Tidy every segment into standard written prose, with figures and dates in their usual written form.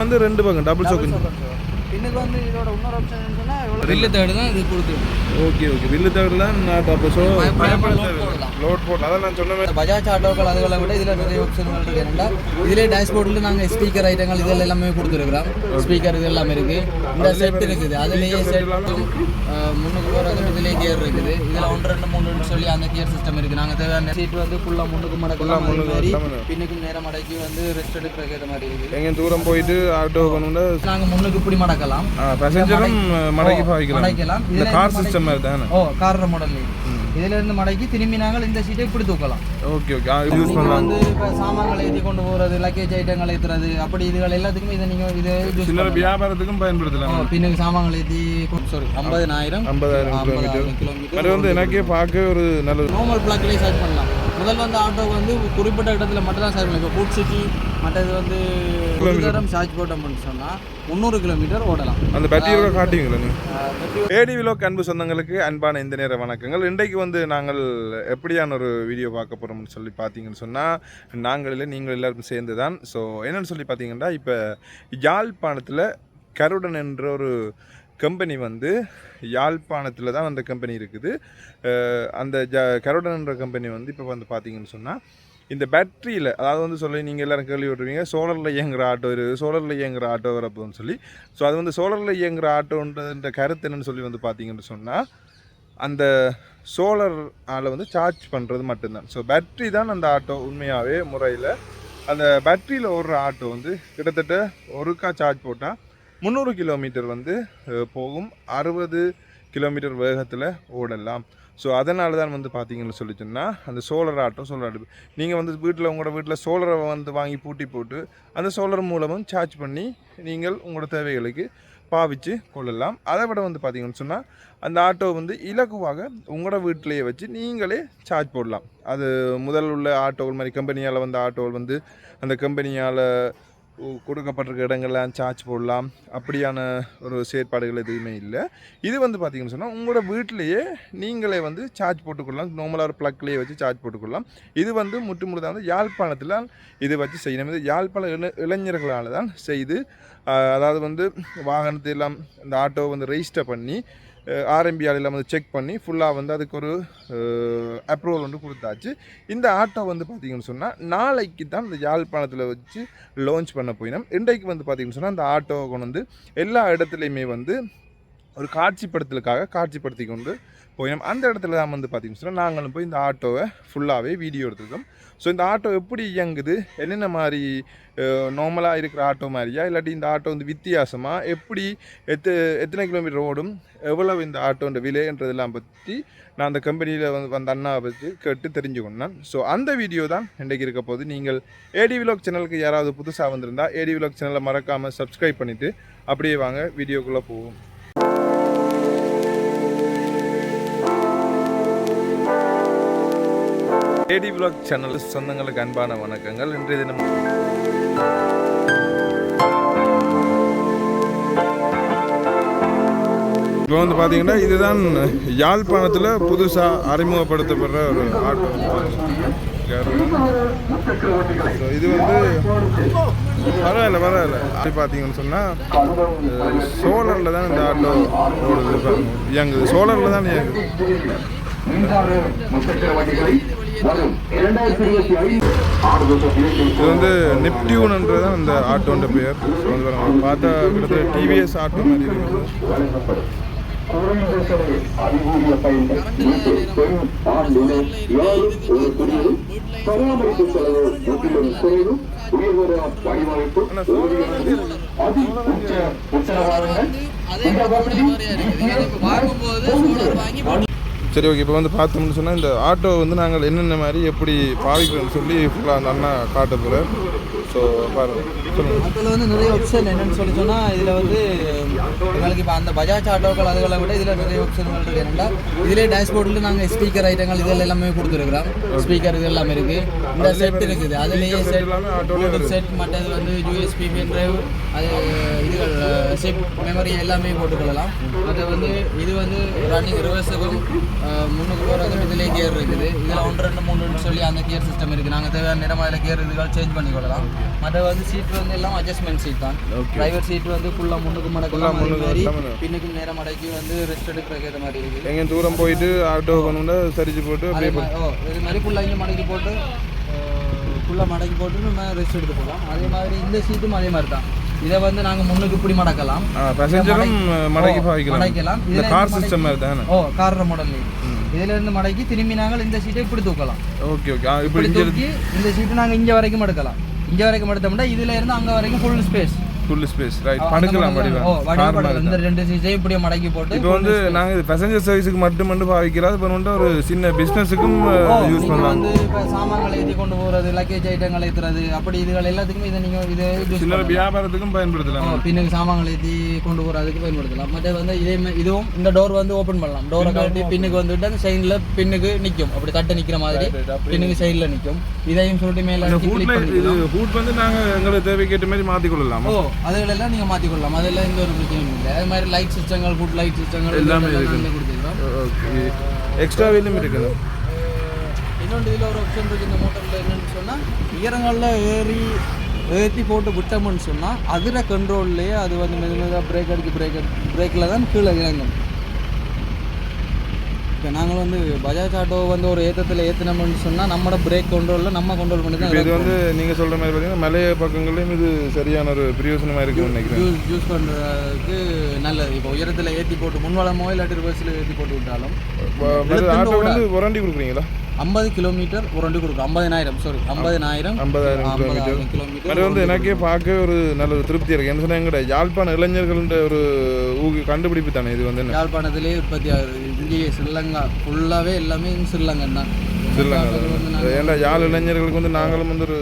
வந்து ரெண்டு பக்கம் டபுள் சோக்கு. இன்னைக்கு வந்து இதோட இன்னொரு ஆப்ஷன் என்னன்னா வில்லு தேர்டு தான் இது கொடுத்து. ஓகே வில்லு தேர்டுலாம் நான் டபுள் சோ லோட் போட் அதான் நான் சொன்னேன். பஜாஜ் ஆட்டோக்கள் அதுகளை விட இதில் நிறைய ஆப்ஷன்கள் இருக்கு. என்னன்னா இதிலே டேஷ்போர்டில் நாங்கள் ஸ்பீக்கர் ஐட்டங்கள் இதெல்லாம் எல்லாமே கொடுத்துருக்குறோம். ஸ்பீக்கர் இது எல்லாமே இருக்கு. இந்த செட் இருக்குது, அதுலேயே செட் முன்னுக்கு போகிறது இதிலே கியர் இருக்குது. இதில் 1 2 3 சொல்லி அந்த கியர் சிஸ்டம் இருக்குது. நாங்கள் தேவையான சீட் வந்து ஃபுல்லாக முன்னுக்கு மடக்கலாம், மாதிரி பின்னுக்கும் நேரம் மடக்கி வந்து ரெஸ்ட் எடுக்கிற மாதிரி இருக்குது. எங்கே தூரம் போயிட்டு ஆட்டோ கொண்டு நாங்கள் முன்னுக்கு இப்படி மடக்கலாம், பேசஞ்சரும் மடக்கி மடக்கலாம். இந்த கார் சிஸ்டம் மாதிரி தானே? Car model. இதுல இருந்து மடக்கி திரும்பி நாங்கள் இந்த சீட்டை இப்படி தூக்கலாம். ஓகே யூஸ் பண்ணலாம். வந்து இப்போ சாமான்களை ஏற்றி கொண்டு போகிறது, லக்கேஜ் ஐட்டங்கள் ஏற்றுறது, அப்படி இதுகள் எல்லாத்துக்குமே இதை நீங்கள் இது சில வியாபாரத்துக்கும் பயன்படுத்தலாம். பின்னுக்கு சாமான்களை ஏற்றி 50,000 கிலோமீட்டர் வந்து எனக்கே பார்க்க ஒரு நல்ல நார்மல் பிளாக்லேயே சார்ஜ் பண்ணலாம். முதல் வந்து ஆட்டோ வந்து குறிப்பிட்ட இடத்துல மட்டும் தான் சார்ஜ் பண்ணலாம். இப்போ ஃபுட் சிட்டி மற்றது வந்து சார்ஜ் போட்டோம்னு சொன்னால் 300 கிலோமீட்டர் ஓடலாம். அந்த பேட்டரியோட காட்டுவீங்களா? ஏடி விலாக் அன்பு சொந்தங்களுக்கு அன்பான இந்த நேர வணக்கங்கள். இன்றைக்கு வந்து நாங்கள் எப்படியான ஒரு வீடியோ பார்க்க போகிறோம்னு சொல்லி பார்த்தீங்கன்னு சொன்னால், நாங்கள் இல்லை நீங்கள் எல்லாருக்கும் சேர்ந்து தான். ஸோ என்னென்னு சொல்லி பார்த்தீங்கன்னா, இப்போ யாழ்ப்பாணத்தில் கருடன் என்ற ஒரு கம்பெனி வந்து யாழ்ப்பாணத்தில் தான் அந்த கம்பெனி இருக்குது. அந்த கருடன் என்ற கம்பெனி வந்து இப்போ வந்து பார்த்தீங்கன்னு சொன்னால், இந்த பேட்டரியில் அதாவது வந்து சொல்லி நீங்கள் எல்லோரும் கேள்விப்பட்டிருவீங்க, சோலரில் இயங்குகிற ஆட்டோ இருக்குது, சோலரில் இயங்குகிற ஆட்டோ வரப்போன்னு சொல்லி. ஸோ அது வந்து சோலரில் இயங்குகிற ஆட்டோன்ற கருத்து என்னென்னு சொல்லி வந்து பார்த்தீங்கன்னு சொன்னால், அந்த சோலர் வந்து சார்ஜ் பண்ணுறது மட்டும்தான். ஸோ பேட்ரி தான் அந்த ஆட்டோ உண்மையாகவே முறையில் அந்த பேட்டரியில் ஓடுற ஆட்டோ வந்து கிட்டத்தட்ட ஒருக்கா சார்ஜ் போட்டால் 300 கிலோமீட்டர் வந்து போகும், 60 கிலோமீட்டர் வேகத்தில் ஓடலாம். ஸோ அதனால தான் வந்து பார்த்தீங்கன்னு சொல்லி சொன்னால், அந்த சோலர் ஆட்டோ சோலர் அடுப்பு நீங்கள் வந்து உங்களோட வீட்டில் சோலரை வந்து வாங்கி பூட்டி போட்டு அந்த சோலர் மூலமும் சார்ஜ் பண்ணி நீங்கள் உங்களோட தேவைகளுக்கு பாவிச்சு கொள்ளலாம். அதை விட வந்து பார்த்தீங்கன்னு சொன்னால், அந்த ஆட்டோ வந்து இலகுவாக உங்களோட வீட்டிலையே வச்சு நீங்களே சார்ஜ் போடலாம். அது முதல் உள்ள ஆட்டோகள் மாதிரி கம்பெனியால் வந்த ஆட்டோகள் வந்து அந்த கம்பெனியால் கொடுக்கப்பட்டிருக்க இடங்கள்லாம் சார்ஜ் போடலாம், அப்படியான ஒரு செயற்பாடுகள் எதுவுமே இல்லை. இது வந்து பார்த்திங்கன்னு சொன்னால் உங்களோட வீட்டிலையே நீங்களே வந்து சார்ஜ் போட்டுக்கொள்ளலாம். நார்மலாக ஒரு ப்ளக்லேயே வச்சு சார்ஜ் போட்டுக்கொள்ளலாம். இது வந்து முற்றுமுழுதாக வந்து யாழ்ப்பாணத்தில் இதை வச்சு செய்யணும். இது யாழ்ப்பாண இளைஞர்களால் தான் செய்து, அதாவது வந்து வாகனத்தை எல்லாம் இந்த ஆட்டோ வந்து ரெஜிஸ்டர் பண்ணி ஆர்எம்பிஆர் எல்லாம் வந்து செக் பண்ணி ஃபுல்லாக வந்து அதுக்கு ஒரு அப்ரூவல் வந்து கொடுத்தாச்சு. இந்த ஆட்டோ வந்து பார்த்திங்கன்னு சொன்னால் நாளைக்கு தான் இந்த யாழ்ப்பாணத்தில் வச்சு லான்ச் பண்ண போயினோம். இன்றைக்கு வந்து பார்த்திங்கன்னு சொன்னால் அந்த ஆட்டோவை கொண்டு வந்து எல்லா இடத்துலையுமே வந்து ஒரு காட்சிப்படுத்தி கொண்டு போயினோம். அந்த இடத்துல தான் வந்து பார்த்திங்கன்னு சொன்னால் நாங்களும் போய் இந்த ஆட்டோவை ஃபுல்லாகவே வீடியோ எடுத்துருக்கோம். ஸோ இந்த ஆட்டோ எப்படி இயங்குது, என்னென்ன மாதிரி நார்மலாக இருக்கிற ஆட்டோ மாதிரியா இல்லாட்டி இந்த ஆட்டோ வந்து வித்தியாசமாக எப்படி எத்தனை கிலோமீட்டர் ஓடும், எவ்வளவு இந்த ஆட்டோன்ற விலைன்றதெல்லாம் பற்றி நான் அந்த கம்பெனியில் வந்த அண்ணாவை பற்றி கேட்டு தெரிஞ்சுக்கொண்டேன். ஸோ அந்த வீடியோ தான் இன்றைக்கு இருக்க போது. நீங்கள் ஏடி விலாக் சேனலுக்கு யாராவது புதுசாக வந்திருந்தால் ஏடி விலாக் சேனலை மறக்காமல் சப்ஸ்கிரைப் பண்ணிவிட்டு அப்படியே வாங்க வீடியோக்குள்ளே போவோம். ஏடி விலாக் சேனல் சொந்தங்களுக்கு அன்பான வணக்கங்கள். இன்றைய தினம் இப்போ வந்து பார்த்தீங்கன்னா, இதுதான் யாழ்ப்பாணத்தில் புதுசாக அறிமுகப்படுத்தப்படுற ஒரு ஆட்டோ. இது வந்து பரவாயில்ல அப்படி பார்த்தீங்கன்னு சொன்னால் சோலரில் தான் இந்த ஆட்டோ ஓடுது, இயங்குது. சோலரில் தான் இயங்குது. இது வந்து நெப்டியூன்ன்றது தான் அந்த ஆட்டோன்ற பெயர். பார்த்தா கிட்டத்தட்ட டிவிஎஸ் ஆட்டோ மாதிரி இருக்குது. சரி, ஓகே. இப்போ வந்து பார்த்தோம்னு சொன்னால் இந்த ஆட்டோ வந்து நாங்கள் என்னென்ன மாதிரி எப்படி பாவிக்கிறோம்னு சொல்லி ஃபுல்லாக அந்த அண்ணா காட்ட போகிறேன். ஸோ பாருங்கள், சொல்லுங்கள். ஆட்டோவில் வந்து நிறைய ஆப்ஷன் என்னென்னு சொல்லி சொன்னால், இதில் வந்து எங்களுக்கு இப்போ அந்த பஜாஜ் ஆட்டோக்கள் அதுகளை விட இதில் நிறைய ஆப்ஷன்கள் இருக்குது. என்னென்னா இதிலே டேஷ்போர்டில் நாங்கள் ஸ்பீக்கர் ஐட்டங்கள் இதெல்லாம் எல்லாமே கொடுத்துருக்குறோம். ஸ்பீக்கர் இது எல்லாமே இருக்குது. இந்த செட் இருக்குது, அதுலேயே செட் மற்றது வந்து யூஎஸ்பி பென் டிரைவ், அது இதுகள் செட் மெமரி எல்லாமே போட்டுக்கொள்ளலாம். அது வந்து இது வந்து ரன்னிங் ரிவர்ஸுக்கும் முன்னுக்கு போகிறதுக்கும் இதிலே கியர் இருக்குது. இதில் 1 2 3 சொல்லி அந்த கியர் சிஸ்டம் இருக்குது. நாங்கள் தேவையான நேரம் அதில் கியர் இதுகள் சேஞ்ச் பண்ணிக்கொள்ளலாம். ஓகே மற்ற வந்து சீட் வந்து எல்லாம் அட்ஜஸ்ட்மெண்ட் சீட் தான். டிரைவர் சீட் வந்து ஃபுல்லாக முன்னுக்கு மடக்கலாம், மாதிரி பின்னுக்கு நேரம் மடக்கி வந்து ரெஸ்ட் எடுக்கிறதுக்கு ஏற்ற மாதிரி இருக்குது. எங்கே தூரம் போயிட்டு ஆட்டோ கொண்டு சரிச்சு போட்டு இது மாதிரி ஃபுல்லாக இங்கே மடக்கி போட்டு நம்ம ரெஸ்ட் எடுத்து போகலாம். அதே மாதிரி இந்த சீட்டும் அதே மாதிரி தான். இதை வந்து நாங்கள் முன்னுக்கு இப்படி மடக்கலாம், பேசஞ்சரும் மடக்கலாம். இது கார் சிஸ்டம் மாதிரி தானே? Car model. இதுல இருந்து மடக்கி திரும்பி நாங்கள் இந்த சீட்டை இப்படி தூக்கலாம். Okay okay. இப்படி தூக்கி இந்த சீட்டு நாங்கள் இங்கே வரைக்கும் எடுக்கலாம். இங்கே வரைக்கும் எடுத்தோம்னா இதுல இருந்து அங்கே வரைக்கும் ஃபுல் ஸ்பேஸ் ரைட் படுக்கலாம். இந்த ரெண்டு சீட்டையும் இப்படியே மடக்கி போட்டு இப்போ வந்து நாங்கள் பேசஞ்சர் சர்வீஸுக்கு மட்டும் பாவிக்கிறது. இப்போ வந்து ஒரு சின்ன பிஸ்னஸுக்கும் யூஸ் பண்ணலாம். வந்து இப்போ சாமான்களை ஏற்றி கொண்டு போகிறது, லக்கேஜ் ஐட்டங்களை ஏற்றுறது, அப்படி இதுகள் எல்லாத்துக்குமே இதை நீங்கள் சின்ன வியாபாரத்துக்கும் பயன்படுத்தலாம். பின்னுக்கு சாமான்களை ஏற்றி கொண்டு போகிறதுக்கு பயன்படுத்தலாம். மற்ற வந்து இதுவும் இந்த டோர் வந்து ஓப்பன் பண்ணலாம். டோரை காட்டி பின்னுக்கு வந்துட்டு அந்த சைடில் பின்னுக்கு நிற்கும், அப்படி தட்டை நிற்கிற மாதிரி பின்னுக்கு சைடில் நிற்கும். இதையும் சொல்லிட்டு மேலே ஹூட் வந்து நாங்கள் எங்களுக்கு தேவைக்கேற்ற மாதிரி மாற்றிக்கொள்ளலாம். அதுகளெல்லாம் நீங்கள் மாற்றிக்கொள்ளலாம், அதெல்லாம் எந்த ஒரு பிரச்சனையும் இல்லை. அது மாதிரி லைட் சிஸ்டங்கள், ஃபுட் லைட் சிஸ்டங்கள் எல்லாமே கொடுத்துருக்கோம். ஓகே. எக்ஸ்ட்ரா வீலும் இருக்குது. இன்னொன்று இதில் ஒரு ஆப்ஷன் இருக்குது இந்த மோட்டரில். என்னென்னு சொன்னால் உயரங்களில் ஏற்றி போட்டு விட்டோம்னு சொன்னால் அதில் கண்ட்ரோல்லையே அது வந்து மெதுமெதுவாக பிரேக்கில் தான் கீழே இறங்கும். இப்போ நாங்கள் வந்து பஜாஜ் ஆட்டோ வந்து ஒரு ஏற்றத்தில் ஏற்றினோம்னு சொன்னால் நம்மளோட பிரேக் கண்ட்ரோலில் நம்ம கண்ட்ரோல் பண்ணி தான். இது வந்து நீங்கள் சொல்கிற மாதிரி பார்த்தீங்கன்னா மலைய பக்கங்களையும் இது சரியான ஒரு பிரயோசனமாக இருக்குன்னு நினைக்கிறேன். யூஸ் பண்ணுறதுக்கு நல்லது. இப்போ உயரத்தில் ஏற்றி போட்டு முன்வளமோ இல்லாட்டி ரிவர்ஸில் ஏற்றி போட்டு விட்டாலும் ஆட்டோ வந்து வாரண்டி கொடுக்குறீங்களா? 50 கிலோமீட்டர் வாரண்டி கொடுக்கும். 50,000 கிலோமீட்டர். அது வந்து எனக்கே பார்க்க ஒரு நல்ல ஒரு திருப்தி இருக்குது. என்ன சொன்னால் எங்கள்கிட்ட யாழ்ப்பாண இளைஞர்கள்ன்ற ஒரு கண்டுபிடிப்பு தானே இது வந்து. யாழ்ப்பாணத்திலே உற்பத்தி ஆகுது. இந்திய ஸ்ரீலங்கா ஃபுல்லாகவே எல்லாமே ஸ்ரீலங்கன் தான். ஏன்னா யாழ் இளைஞர்களுக்கு வந்து நாங்களும் வந்து ஒரு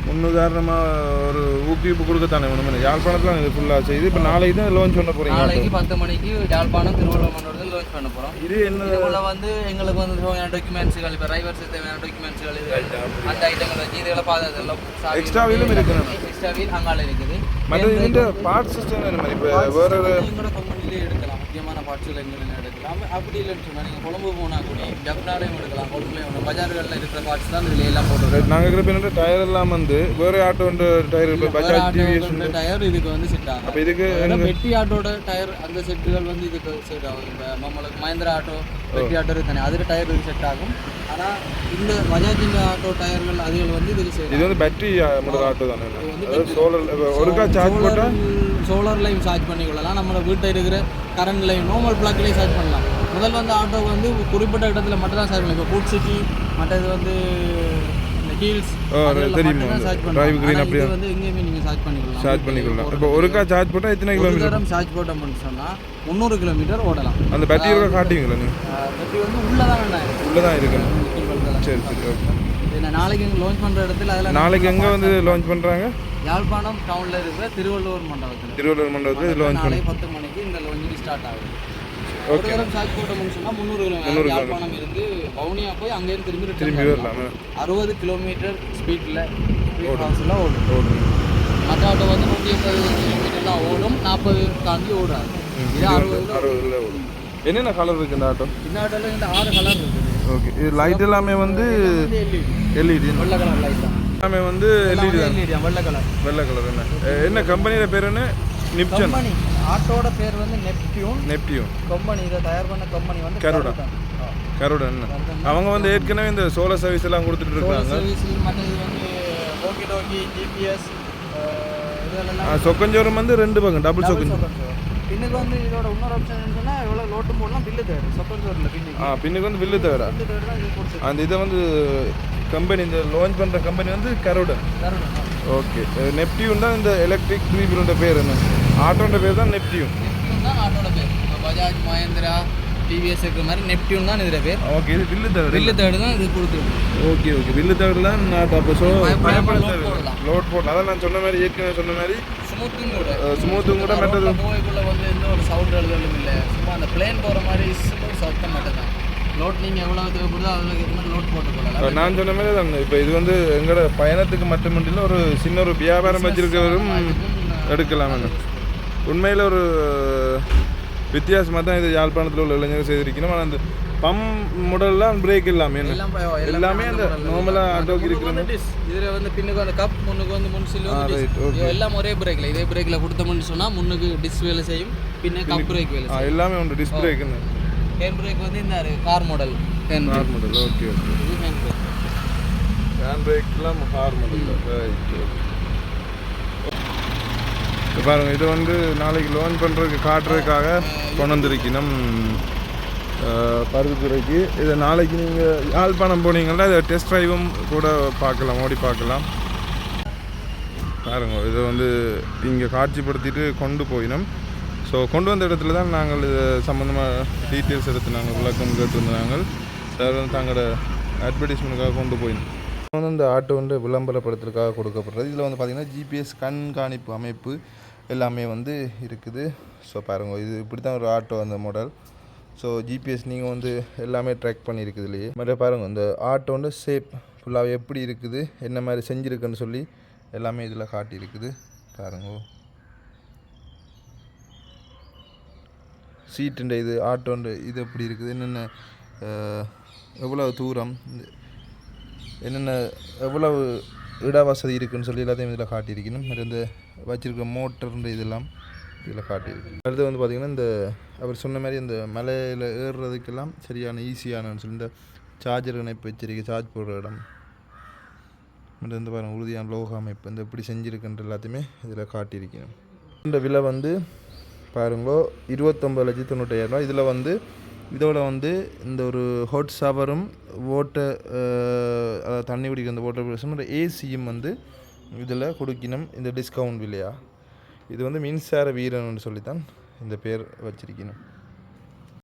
முன்னுதாரணமாக ஒரு ஊக்குவிப்பு கொடுக்கத்தானே ஒன்றுமே. யாழ்ப்பாணத்தில் இது ஃபுல்லாக செய்து இப்போ நாளைக்கு தான் லான்ச் பண்ண போகிறீங்க. நாளைக்கு 10 மணிக்கு யாழ்ப்பாணம் திருவள்ளுவர் மண்டலத்தில் லான்ச் பண்ண போகிறோம். இது என்ன வந்து எங்களுக்கு வந்து தேவையான டாக்குமெண்ட்ஸுகள், இப்போ டிரைவர்ஸ் தேவையான டாக்குமெண்ட்ஸுகள், அந்த ஐட்டங்கள் வச்சு இதெல்லாம் பார்த்ததெல்லாம் எக்ஸ்ட்ரா வீலும் இருக்குது. எக்ஸ்ட்ரா வீல் அங்கால இருக்குது. மற்ற இந்த பார்ட் சிஸ்டம் என்ன மாதிரி இப்போ வேறு எங்களோட கம்பெனிலே எடுக்கலாம். முக்கியமான பார்ட்ஸில் எங்களுக்கு எடுக்கலாம். அப்படி இல்லைன்னு சொன்னால் நீங்கள் கொழும்பு போனால் கூட ஜப்னாலையும் எடுக்கலாம். கொழும்புலையும் பஜார்களில் இருக்கிற பார்ட்ஸ் தான் இதில் எல்லாம் போட்டு. நாங்கள் இருக்கிற என்ன டயர் எல்லாம் வந்து வேறு ஆட்டோட டயர், இப்போ பஜாஜ் டிவிஎஸ் டயர் இதுக்கு வந்து செட் ஆகும். அப்போ இதுக்கு பெட்டி ஆட்டோட டயர் அந்த செட்டுகள் வந்து இதுக்கு செட் ஆகும். இப்போ நம்மளுக்கு மஹேந்திரா ஆட்டோ, பெட்டி ஆட்டோ தானே, அதில் டயர் இதுக்கு செட் ஆகும். ஆனால் இந்த பஜாஜின் ஆட்டோ டயர்கள் அதுகள் வந்து இதுக்கு செட். இது வந்து பேட்டரி ஆட்டோ தானே, சோலார் ஒருக்கா சார்ஜ் போட்டால் சோலார் லைன் சார்ஜ் பண்ணிக்கொள்ளலாம். நம்மளோட வீட்டில் இருக்கிற கரண்ட் லைன் நார்மல் ப்ளக்லேயே சார்ஜ் பண்ணலாம். முதல் வந்து ஆட்டோ வந்து குறிப்பிட்ட இடத்துல மட்டும் தான் சார்ஜ் பண்ணலாம். இப்போ ஃபுட் சிட்டி மற்றது வந்து ஹீல்ஸ் டிரைவ் கிரீன் அப்படி வந்து எங்கேயுமே நீங்கள் சார்ஜ் பண்ணிக்கலாம். இப்போ ஒருக்கா சார்ஜ் போட்டால் எத்தனை கிலோமீட்டர் சார்ஜ் போட்டோம்னு சொன்னால் 300 கிலோமீட்டர் ஓடலாம். அந்த பேட்டரியோட காட்டுவீங்களா நீங்கள்? பேட்டரி வந்து உள்ளதான் இருக்கு. சரி ஓகே. நாளைக்கு எங்கே லான்ச் பண்ணுற இடத்துல அதில் நாளைக்கு எங்கே வந்து லான்ச் பண்ணுறாங்க? யாழ்ப்பாணம் டவுனில் இருக்கிற திருவள்ளுவர் மண்டபத்தில் லான்ச் நாளை 10 மணிக்கு இந்த லான்ச்சிங் ஸ்டார்ட் ஆகுது. ஒரு தரம் சார்ஜ் போட்டோம்னு சொன்னால் 300 கிலோமீட்டர் யாழ்ப்பாணம் இருந்து வவுனியா போய் அங்கேருந்து திரும்பி வரலாம். 60 கிலோமீட்டர் ஸ்பீடில் ஓடும். மற்ற ஆட்டோ வந்து 180 கிலோமீட்டர் தான் ஓடும், 40 தாண்டி ஓடாது. இது 60 ஓடும். என்னென்ன கலர் இருக்குது இந்த ஆட்டோ? இந்த ஆட்டோவில் இந்த 6 கலர் இருக்குது. ஓகே. இது லைட் எல்லாமே வந்து எல்இடி வெள்ளை கலர் லைட் தான். எல்லாமே வந்து எல்இடி வெள்ளை கலர். என்ன கம்பெனியோட பேர்? என்ன நிப்சன் கம்பெனி. ஆட்டோட பேர் வந்து நெப்டியூன். கம்பெனி இதை தயார் பண்ண கம்பெனி வந்து கருடன். அவங்க வந்து ஏற்கனவே இந்த சோலார் சர்வீஸ் எல்லாம் கொடுத்துட்டு இருக்காங்க. சர்வீஸ் மற்றது வந்து ஓகே ஜிபிஎஸ் இதெல்லாம். சொக்கஞ்சோரம் வந்து 2 பக்கம் டபுள் சொக்கஞ்சோரம். பின்னுக்கு வந்து இதோட இன்னொரு ஆப்ஷன் என்னன்னா எவ்வளோ லோட்டும் போடலாம், பில்லு தேவை. சொக்கஞ்சோரில் பின்னுக்கு வந்து பில்லு தேவை. அந்த இதை வந்து கம்பெனி இந்த லான்ச் பண்ணுற கம்பெனி வந்து கருடன். ஓகே. நெப்டியூன் தான் இந்த எலக்ட்ரிக் 3 வீலோட பேர். என்ன ஆட்டோட பேர் தான் நெப்டியூன் தான் ஆட்டோட பேர். பஜாஜ், மஹேந்திரா, டிவிஎஸ் இருக்கிற மாதிரி நெப்டியூன் தான் இதில் பேர். ஓகே. இது பில்லு தேர்டு தான் இது கொடுத்துருக்கு. ஓகே. பில்லு தேர்டுலாம் நான் அப்போ லோட் போடலாம். அதான் நான் சொன்ன மாதிரி ஏற்கனவே சொன்ன மாதிரி ஸ்மூத்தும் கூட மெட்டது போய்க்குள்ளே வந்து எந்த ஒரு சவுண்ட் எழுதலும் இல்லை. சும்மா அந்த பிளேன் போகிற மாதிரி சத்தம் மட்டும் தான். லோட் நீங்கள் எவ்வளோ தேவைப்படுதோ அதில் ஏற்ற மாதிரி லோட் போட்டுக்கொள்ளலாம். நான் சொன்ன மாதிரி தான். இப்போ இது வந்து எங்களோட பயணத்துக்கு மட்டுமில்லை, ஒரு சின்ன ஒரு வியாபாரம் வச்சிருக்கிறவரும் எடுக்கலாமே. உண்மையில் ஒரு வித்தியாசமாக தான் இது யாழ்ப்பாணத்தில் உள்ள இளைஞர்கள் செய்திருக்கணும். ஆனால் அந்த பம் மாடல்லாம் பிரேக் எல்லாமே என்ன? எல்லாம் எல்லாமே அந்த நார்மலாக ஆட்டோக்கு இருக்கிற இதில் வந்து பின்னுக்கு வந்து கப் முன்னுக்கு வந்து முன்சில் ரைட் ஓகே எல்லாம் ஒரே பிரேக்கில் இதே பிரேக்கில் கொடுத்தோம்னு சொன்னால் முன்னுக்கு டிஸ்க் வேலை செய்யும் பின்ன கப் பிரேக் வேலை செய்யும் எல்லாமே உண்டு டிஸ்க் பிரேக்குன்னு ஹேண்ட் பிரேக் வந்து இந்த car model car model okay okay இது ஹேண்ட் பிரேக் ஹேண்ட் பிரேக்லாம் கார் மாடல் ரைட் இப்போ பாருங்கள் இது வந்து நாளைக்கு லோன் பண்ணுறதுக்கு காட்டுறதுக்காக கொண்டு வந்திருக்கணும் பருத்தித்துறைக்கு. இதை நாளைக்கு நீங்கள் யாழ்ப்பாணம் போனீங்கன்னா இதை டெஸ்ட் ட்ரைவும் கூட பார்க்கலாம், ஓடி பார்க்கலாம். பாருங்க இதை வந்து இங்கே காட்சிப்படுத்திட்டு கொண்டு போயினோம். ஸோ கொண்டு வந்த இடத்துல தான் நாங்கள் இது சம்மந்தமாக டீட்டெயில்ஸ் எடுத்து நாங்கள் விளக்கம் கேட்டிருந்தாங்க. சார் வந்து தங்களோட அட்வர்டைஸ்மெண்ட்டுக்காக கொண்டு போயினோம். வந்து இந்த ஆட்டோ வந்து விளம்பரப்படுத்துறதுக்காக கொடுக்கப்படுறது. இதில் வந்து பார்த்திங்கன்னா ஜிபிஎஸ் கண்காணிப்பு அமைப்பு எல்லாமே வந்து இருக்குது. ஸோ பாருங்கள் இது இப்படி தான் ஒரு ஆட்டோ அந்த மாடல். ஸோ ஜிபிஎஸ் நீங்கள் வந்து எல்லாமே ட்ராக் பண்ணியிருக்குது இல்லையே. மாதிரி பாருங்கள் இந்த ஆட்டோ வந்து ஷேப் ஃபுல்லாக எப்படி இருக்குது, என்ன மாதிரி செஞ்சுருக்குன்னு சொல்லி எல்லாமே இதில் காட்டியிருக்குது. பாருங்க சீட்டுண்ட இது ஆட்டோண்டு இது எப்படி இருக்குது, என்னென்ன எவ்வளவு தூரம், என்னென்ன எவ்வளவு இட வசதி இருக்குதுன்னு சொல்லி எல்லாத்தையும் இதில் காட்டியிருக்கணும். இந்த வச்சுருக்க மோட்டர்ன்ற இதெல்லாம் இதில் காட்டியிருக்கு. அடுத்து வந்து பார்த்திங்கன்னா இந்த அவர் சொன்ன மாதிரி இந்த மலையில் ஏறுறதுக்கெல்லாம் சரியான ஈஸியானு சொல்லி இந்த சார்ஜர் இணைப்பு வச்சிருக்கு, சார்ஜ் போடுற இடம். இந்த பாருங்கள் உறுதியான லோக அமைப்பு இந்த எப்படி செஞ்சுருக்குன்ற எல்லாத்தையுமே இதில் காட்டியிருக்கணும். இந்த விலை வந்து பாருங்கோ 29,95,000. இதில் வந்து இதோட வந்து இந்த ஒரு ஹாட் ஷவரும் வாட்டர் தண்ணி குடிக்கிற அந்த வாட்டர் ப்ரஷும் ஒரு ஏசியும் வந்து இதில் கொடுக்கணும். இந்த டிஸ்கவுண்ட் விலையா இது வந்து மின்சார வீரன்னு சொல்லித்தான் இந்த பேர் வச்சிருக்கணும்.